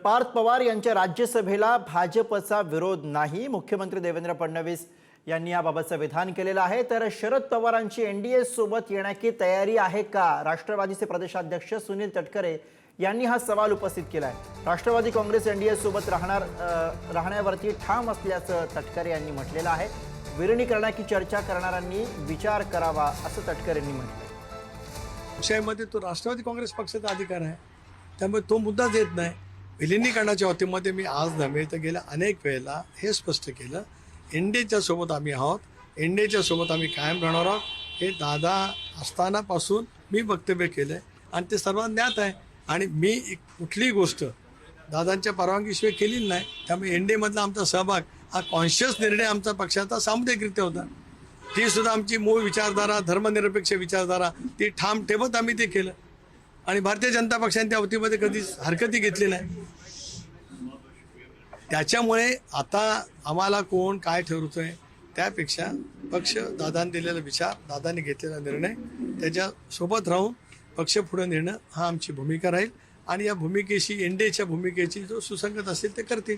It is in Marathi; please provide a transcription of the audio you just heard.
पार्थ पवार यांच्या राज्यसभेला भाजपचा विरोध नाही, मुख्यमंत्री देवेंद्र फडणवीस यांनी याबाबतचं विधान केलेलं आहे। तर शरद पवारांची एनडीए सोबत येण्याची तयारी आहे का, राष्ट्रवादीचे प्रदेशाध्यक्ष सुनील तटकरे यांनी हा सवाल उपस्थित केला आहे। राष्ट्रवादी काँग्रेस एनडीए सोबत राहण्यावरती ठाम असल्याचं तटकरे यांनी म्हटलेलं आहे। विलीनीकरणाची चर्चा करणाऱ्यांनी विचार करावा असं तटकरे यांनी म्हटलं। विषयामध्ये तो राष्ट्रवादी काँग्रेस पक्षाचा अधिकार आहे, त्यामुळे तो मुद्दाच येत नाही। विलीनीकरणाच्या बाबतीमध्ये मी आज नव्हे तर गेल्या अनेक वेळेला हे स्पष्ट केलं, एनडीएच्या सोबत आम्ही आहोत, एनडीएच्या सोबत आम्ही कायम राहणार आहोत। हे दादा असतानापासून मी वक्तव्य केलं आणि ते सर्वांना ज्ञात आहे। आणि मी कुठलीही गोष्ट दादांच्या परवानगीशिवाय केलेली नाही। त्यामुळे एनडीएमधला आमचा सहभाग हा कॉन्शियस निर्णय आमचा पक्षाचा सामुदायिकरित्या होता। ती सुद्धा आमची मूळ विचारधारा, धर्मनिरपेक्ष विचारधारा ती ठाम ठेवत आम्ही ते केलं आणि भारतीय जनता पक्षाने त्या बाबतीमध्ये कधीच हरकती घेतली नाही। त्याच्यामुळे आता आम्हाला कोण काय ठरवतोय त्यापेक्षा पक्ष दादांनी दिलेला विचार, दादांनी घेतलेला निर्णय त्याच्यासोबत राहून पक्ष पुढे नेणं हा आमची भूमिका राहील आणि या भूमिकेशी एनडीएच्या भूमिकेची जो सुसंगत असेल ते करतील।